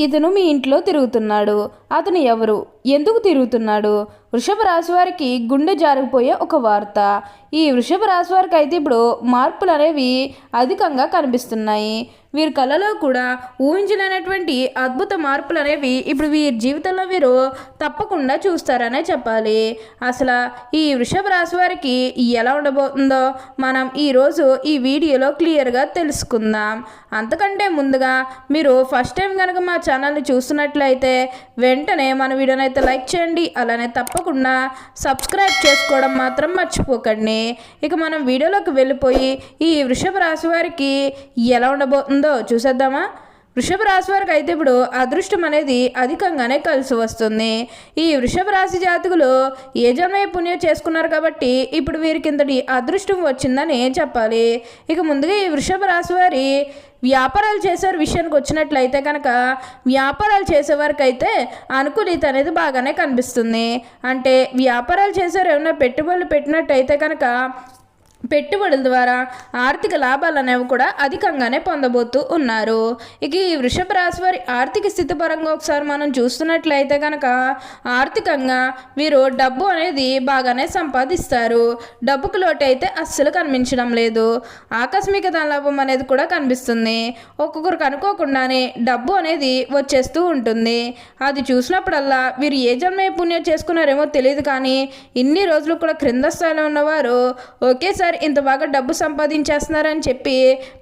ఇతను మీ ఇంట్లో తిరుగుతున్నాడు. అతను ఎవరు? ఎందుకు తిరుగుతున్నాడు? వృషభ రాశి వారికి గుండె జారిపోయే ఒక వార్త. ఈ వృషభ రాశి వారికి అయితే ఇప్పుడు మార్పులు అనేవి అధికంగా కనిపిస్తున్నాయి. వీరి కళలో కూడా ఊహించలేనటువంటి అద్భుత మార్పులు అనేవి ఇప్పుడు వీరి జీవితంలో వీరు తప్పకుండా చూస్తారనే చెప్పాలి. అసలు ఈ వృషభ రాశి వారికి ఎలా ఉండబోతుందో మనం ఈరోజు ఈ వీడియోలో క్లియర్గా తెలుసుకుందాం. అంతకంటే ముందుగా మీరు ఫస్ట్ టైం కనుక మా ఛానల్ని చూస్తున్నట్లయితే వెంటనే మన వీడియోని అయితే లైక్ చేయండి. అలానే తప్పకుండా సబ్స్క్రైబ్ చేసుకోవడం మాత్రం మర్చిపోకండి. ఇక మనం వీడియోలోకి వెళ్ళిపోయి ఈ వృషభ రాశి వారికి ఎలా ఉండబోతుందో చూసేద్దామా. వృషభ రాశి వారికి అయితే ఇప్పుడు అదృష్టం అనేది అధికంగానే కలిసి వస్తుంది. ఈ వృషభ రాశి జాతకులు ఏ జన్మ పుణ్యం చేసుకున్నారు కాబట్టి ఇప్పుడు వీరికి ఇంతటి అదృష్టం వచ్చిందని చెప్పాలి. ఇక ముందుగా ఈ వృషభ రాశి వారి వ్యాపారాలు చేసే విషయానికి వచ్చినట్లయితే కనుక వ్యాపారాలు చేసేవారికి అయితే అనుకూలిత అనేది బాగానే కనిపిస్తుంది. అంటే వ్యాపారాలు చేసేవారు ఏమైనా పెట్టుబడులు పెట్టినట్టయితే కనుక పెట్టుబడుల ద్వారా ఆర్థిక లాభాలు అనేవి కూడా అధికంగానే పొందబోతూ ఉన్నారు. ఇక ఈ వృషభ రాశి వారి ఆర్థిక స్థితి పరంగా ఒకసారి మనం చూస్తున్నట్లయితే కనుక ఆర్థికంగా వీరు డబ్బు అనేది బాగానే సంపాదిస్తారు. డబ్బుకు లోటు అయితే అస్సలు కనిపించడం లేదు. ఆకస్మిక ధనలాభం అనేది కూడా కనిపిస్తుంది. ఒక్కొక్కరికి అనుకోకుండానే డబ్బు అనేది వచ్చేస్తూ ఉంటుంది. అది చూసినప్పుడల్లా వీరు ఏ జన్మ పుణ్యం చేసుకున్నారేమో తెలియదు, కానీ ఇన్ని రోజులు కూడా క్రింద స్థాయిలో ఉన్నవారు ఒకేసారి ఇంత బాగా డబ్బు సంపాదించేస్తున్నారని చెప్పి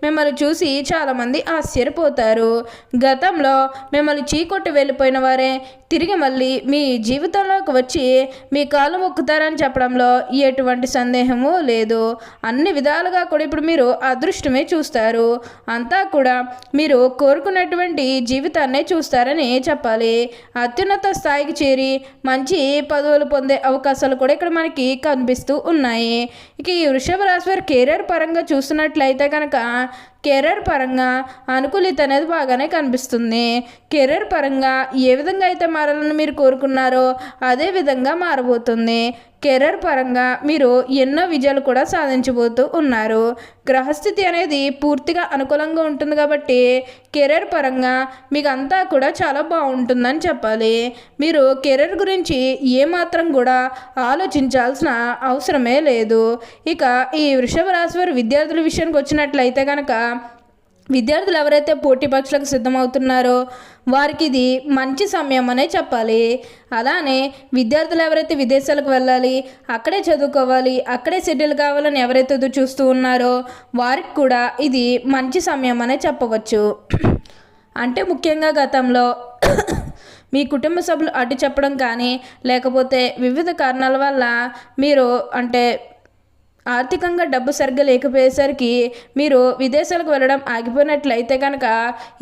మిమ్మల్ని చూసి చాలామంది ఆశ్చర్యపోతారు. గతంలో మిమ్మల్ని చీకొట్టి వెళ్ళిపోయిన వారే తిరిగి మళ్ళీ మీ జీవితంలోకి వచ్చి మీ కాలు మొక్కుతారని చెప్పడంలో ఎటువంటి సందేహము లేదు. అన్ని విధాలుగా కూడా ఇప్పుడు మీరు అదృష్టమే చూస్తారు. అంతా కూడా మీరు కోరుకున్నటువంటి జీవితాన్నే చూస్తారని చెప్పాలి. అత్యున్నత స్థాయికి చేరి మంచి పదవులు పొందే అవకాశాలు కూడా ఇక్కడ మనకి కనిపిస్తూ ఉన్నాయి. ఇక ఈ వృషభ రాశి వారి కెరీర్ పరంగా చూస్తున్నట్లయితే కనుక కెరీర్ పరంగా అనుకూలిత అనేది బాగానే కనిపిస్తుంది. కెరీర్ పరంగా ఏ విధంగా అయితే మారాలని మీరు కోరుకున్నారో అదే విధంగా మారబోతుంది. కెరీర్ పరంగా మీరు ఎన్నో విజయాలు కూడా సాధించబోతూ ఉన్నారు. గ్రహస్థితి అనేది పూర్తిగా అనుకూలంగా ఉంటుంది కాబట్టి కెరీర్ పరంగా మీకు అంతా కూడా చాలా బాగుంటుందని చెప్పాలి. మీరు కెరీర్ గురించి ఏమాత్రం కూడా ఆలోచించాల్సిన అవసరమే లేదు. ఇక ఈ వృషభ రాశి వారి విద్యార్థుల విషయానికి వచ్చినట్లయితే కనుక విద్యార్థులు ఎవరైతే పోటీ పరీక్షలకు సిద్ధమవుతున్నారో వారికి ఇది మంచి సమయం అనే చెప్పాలి. అలానే విద్యార్థులు ఎవరైతే విదేశాలకు వెళ్ళాలి, అక్కడే చదువుకోవాలి, అక్కడే సెటిల్ కావాలని ఎవరైతే చూస్తూ ఉన్నారో వారికి కూడా ఇది మంచి సమయం అనే చెప్పవచ్చు. అంటే ముఖ్యంగా గతంలో మీ కుటుంబ సభ్యులు అడ్డు చెప్పడం కానీ లేకపోతే వివిధ కారణాల వల్ల మీరు అంటే ఆర్థికంగా డబ్బు సరిగ్గా లేకపోయేసరికి మీరు విదేశాలకు వెళ్ళడం ఆగిపోయినట్లయితే కనుక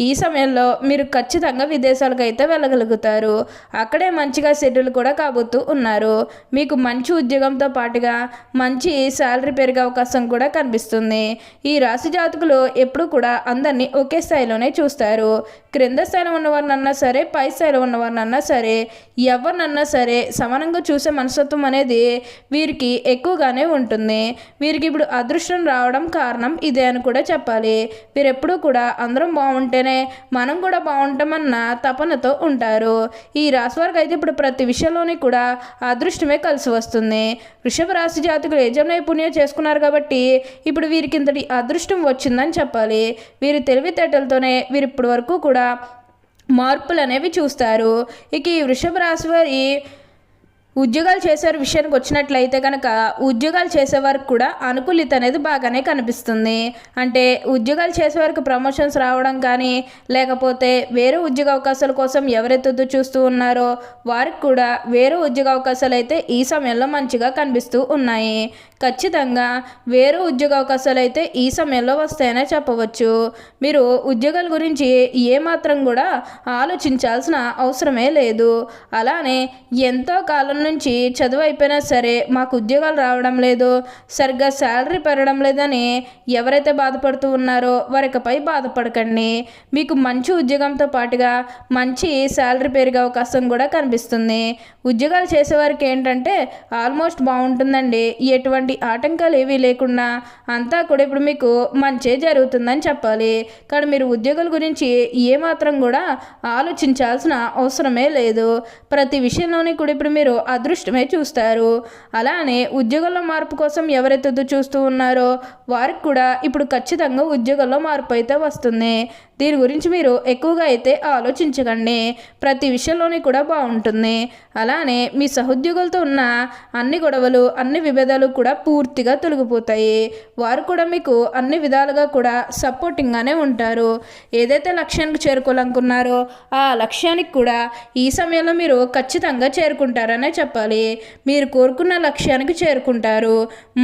ఈ సమయంలో మీరు ఖచ్చితంగా విదేశాలకు అయితే వెళ్ళగలుగుతారు. అక్కడే మంచిగా సెటిల్ కూడా కాబోతూ ఉన్నారు. మీకు మంచి ఉద్యోగంతో పాటుగా మంచి శాలరీ పెరిగే అవకాశం కూడా కనిపిస్తుంది. ఈ రాశి జాతకులు ఎప్పుడు కూడా అందరినీ ఒకే స్థాయిలోనే చూస్తారు. క్రింద స్థాయిలో ఉన్నవారినన్నా సరే, పై స్థాయిలో ఉన్నవారినన్నా సరే, ఎవరినన్నా సరే సమానంగా చూసే మనస్తత్వం అనేది వీరికి ఎక్కువగానే ఉంటుంది. వీరికి ఇప్పుడు అదృష్టం రావడం కారణం ఇదే అని కూడా చెప్పాలి. వీరెప్పుడూ కూడా అందరం బాగుంటేనే మనం కూడా బాగుంటామన్న తపనతో ఉంటారు. ఈ రాశి వారికి అయితే ఇప్పుడు ప్రతి విషయంలోని కూడా అదృష్టమే కలిసి వస్తుంది. వృషభ రాశి జాతకులు ఏ జన్మ పుణ్యం చేసుకున్నారు కాబట్టి ఇప్పుడు వీరికి ఇంతటి అదృష్టం వచ్చిందని చెప్పాలి. వీరి తెలివితేటలతోనే వీరు ఇప్పటి వరకు కూడా మార్పులు అనేవి చూస్తారు. ఇక ఈ వృషభ రాశి వారి ఉద్యోగాలు చేసే విషయానికి వచ్చినట్లయితే కనుక ఉద్యోగాలు చేసేవారికి కూడా అనుకూలిత అనేది బాగానే కనిపిస్తుంది. అంటే ఉద్యోగాలు చేసేవారికి ప్రమోషన్స్ రావడం కానీ లేకపోతే వేరే ఉద్యోగ అవకాశాల కోసం ఎవరైతే చూస్తూ ఉన్నారో వారికి కూడా వేరే ఉద్యోగ అవకాశాలు అయితే ఈ సమయంలో మంచిగా కనిపిస్తూ ఉన్నాయి. ఖచ్చితంగా వేరే ఉద్యోగ అవకాశాలు అయితే ఈ సమయంలో వస్తాయనే చెప్పవచ్చు. మీరు ఉద్యోగాల గురించి ఏమాత్రం కూడా ఆలోచించాల్సిన అవసరమే లేదు. అలానే ఎంతో కాలం నుంచి చదువు అయిపోయినా సరే మాకు ఉద్యోగాలు రావడం లేదు, సరిగ్గా శాలరీ పెరగడం లేదని ఎవరైతే బాధపడుతూ ఉన్నారో వారికపై బాధపడకండి. మీకు మంచి ఉద్యోగంతో పాటుగా మంచి శాలరీ పెరిగే అవకాశం కూడా కనిపిస్తుంది. ఉద్యోగాలు చేసేవారికి ఏంటంటే ఆల్మోస్ట్ బాగుంటుందండి. ఎటువంటి ఆటంకాలు ఏవీ లేకుండా అంతా కూడా ఇప్పుడు మీకు మంచే జరుగుతుందని చెప్పాలి. కానీ మీరు ఉద్యోగాల గురించి ఏమాత్రం కూడా ఆలోచించాల్సిన అవసరమే లేదు. ప్రతి విషయంలోని కూడా ఇప్పుడు మీరు అదృష్టమే చూస్తారు. అలానే ఉద్యోగంలో మార్పు కోసం ఎవరైతే చూస్తూ ఉన్నారో వారికి కూడా ఇప్పుడు ఖచ్చితంగా ఉద్యోగంలో మార్పు అయితే వస్తుంది. దీని గురించి మీరు ఎక్కువగా అయితే ఆలోచించకండి. ప్రతి విషయంలోని కూడా బాగుంటుంది. అలానే మీ సహోద్యోగులతో ఉన్న అన్ని గొడవలు, అన్ని విభేదాలు కూడా పూర్తిగా తొలగిపోతాయి. వారు కూడా మీకు అన్ని విధాలుగా కూడా సపోర్టింగ్గానే ఉంటారు. ఏదైతే లక్ష్యానికి చేరుకోవాలనుకున్నారో ఆ లక్ష్యానికి కూడా ఈ సమయంలో మీరు ఖచ్చితంగా చేరుకుంటారనే చెప్పాలి. మీరు కోరుకున్న లక్ష్యానికి చేరుకుంటారు.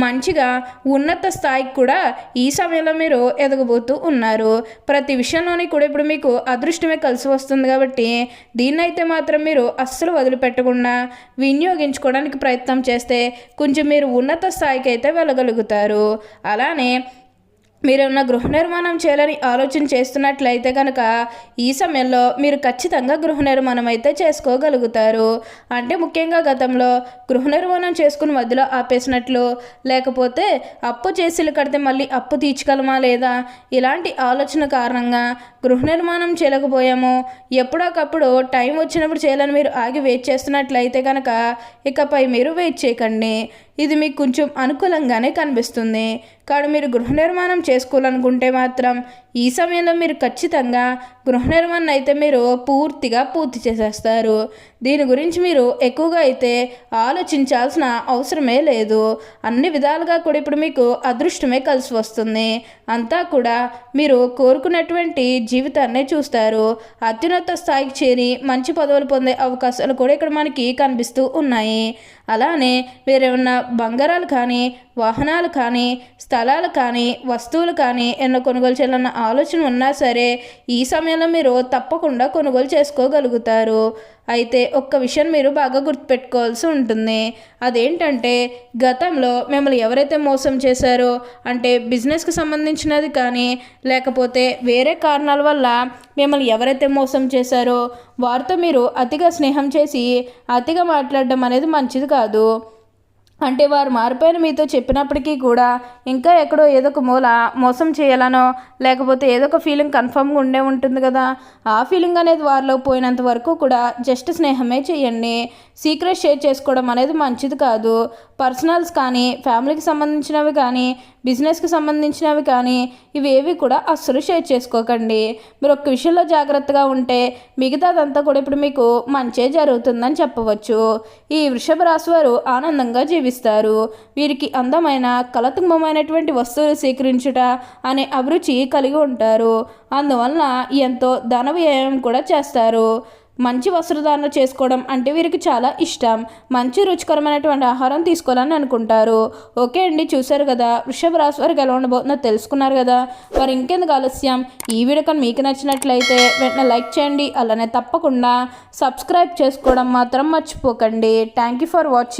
మంచిగా ఉన్నత స్థాయికి కూడా ఈ సమయంలో మీరు ఎదగబోతూ ఉన్నారు. ప్రతి విషయంలోని కూడా ఇప్పుడు మీకు అదృష్టమే కలిసి వస్తుంది. కాబట్టి దీన్నైతే మాత్రం మీరు అస్సలు వదిలిపెట్టకుండా వినియోగించుకోవడానికి ప్రయత్నం చేస్తే కొంచెం మీరు ఉన్నత స్థాయికి అయితే వెళ్ళగలుగుతారు. అలానే మీరేమన్నా గృహ నిర్మాణం చేయాలని ఆలోచన చేస్తున్నట్లయితే కనుక ఈ సమయంలో మీరు ఖచ్చితంగా గృహ నిర్మాణం అయితే చేసుకోగలుగుతారు. అంటే ముఖ్యంగా గతంలో గృహ నిర్మాణం చేసుకుని మధ్యలో ఆపేసినట్లు, లేకపోతే అప్పు చేసి కడితే మళ్ళీ అప్పు తీర్చగలమా లేదా ఇలాంటి ఆలోచన కారణంగా గృహ నిర్మాణం చేయలేకపోయాము, ఎప్పుడోకప్పుడు టైం వచ్చినప్పుడు చేయాలని మీరు ఆగి వెయిట్ చేస్తున్నట్లయితే కనుక ఇకపై మీరు వెయిట్ చేయకండి. ఇది మీకు కొంచెం అనుకూలంగానే కనిపిస్తుంది. కానీ మీరు గృహ నిర్మాణం చేసుకోవాలనుకుంటే మాత్రం ఈ సమయంలో మీరు ఖచ్చితంగా గృహ నిర్మాణం అయితే మీరు పూర్తి చేసేస్తారు. దీని గురించి మీరు ఎక్కువగా అయితే ఆలోచించాల్సిన అవసరమే లేదు. అన్ని విధాలుగా కూడా ఇప్పుడు మీకు అదృష్టమే కలిసి వస్తుంది. అంతా కూడా మీరు కోరుకున్నటువంటి జీవితాన్నే చూస్తారు. అత్యున్నత స్థాయికి చేరి మంచి పదవులు పొందే అవకాశాలు కూడా ఇక్కడ మనకి కనిపిస్తూ ఉన్నాయి. అలానే వేరేమన్నా బంగారాలు కానీ, వాహనాలు కానీ, స్థలాలు కానీ, వస్తువులు కానీ ఎన్నో కొనుగోలు చేయాలన్న ఆలోచన ఉన్నా సరే ఈ సమయంలో మీరు తప్పకుండా కొనుగోలు చేసుకోగలుగుతారు. అయితే ఒక్క విషయం మీరు బాగా గుర్తుపెట్టుకోవాల్సి ఉంటుంది. అదేంటంటే గతంలో మిమ్మల్ని ఎవరైతే మోసం చేశారో, అంటే బిజినెస్కి సంబంధించినది కానీ లేకపోతే వేరే కారణాల వల్ల మిమ్మల్ని ఎవరైతే మోసం చేశారో వారితో మీరు అతిగా స్నేహం చేసి అతిగా మాట్లాడడం అనేది మంచిది కాదు. అంటే వారు మారిపోయిన మీతో చెప్పినప్పటికీ కూడా ఇంకా ఎక్కడో ఏదో ఒక మూల మోసం చేయాలనో లేకపోతే ఏదో ఒక ఫీలింగ్ కన్ఫర్మ్గా ఉండే ఉంటుంది కదా. ఆ ఫీలింగ్ అనేది వారిలో పోయినంత వరకు కూడా జస్ట్ స్నేహమే చేయండి. సీక్రెట్ షేర్ చేసుకోవడం అనేది మంచిది కాదు. పర్సనల్స్ కానీ, ఫ్యామిలీకి సంబంధించినవి కానీ, బిజినెస్కి సంబంధించినవి కానీ ఇవేవి కూడా అస్సలు షేర్ చేసుకోకండి. మీరు ఒక్క విషయంలో జాగ్రత్తగా ఉంటే మిగతాదంతా కూడా ఇప్పుడు మీకు మంచే జరుగుతుందని చెప్పవచ్చు. ఈ వృషభ రాశి వారు ఆనందంగా జీవిస్తారు. వీరికి అందమైన కలతుకమైనటువంటి వస్తువులు సేకరించుట అనే అభిరుచి కలిగి ఉంటారు. అందువలన ఎంతో ధన వ్యయం కూడా చేస్తారు. మంచి వస్త్రధారణ చేసుకోవడం అంటే వీరికి చాలా ఇష్టం. మంచి రుచికరమైనటువంటి ఆహారం తీసుకోవాలని అనుకుంటారు. ఓకే అండి, చూశారు కదా వృషభ రాశి వారికి ఎలా ఉండబోతుందో తెలుసుకున్నారు కదా. మరి ఇంకెందుకు ఆలస్యం, ఈ వీడియో కానీ మీకు నచ్చినట్లయితే వెంటనే లైక్ చేయండి. అలానే తప్పకుండా సబ్స్క్రైబ్ చేసుకోవడం మాత్రం మర్చిపోకండి. Thank you for watching.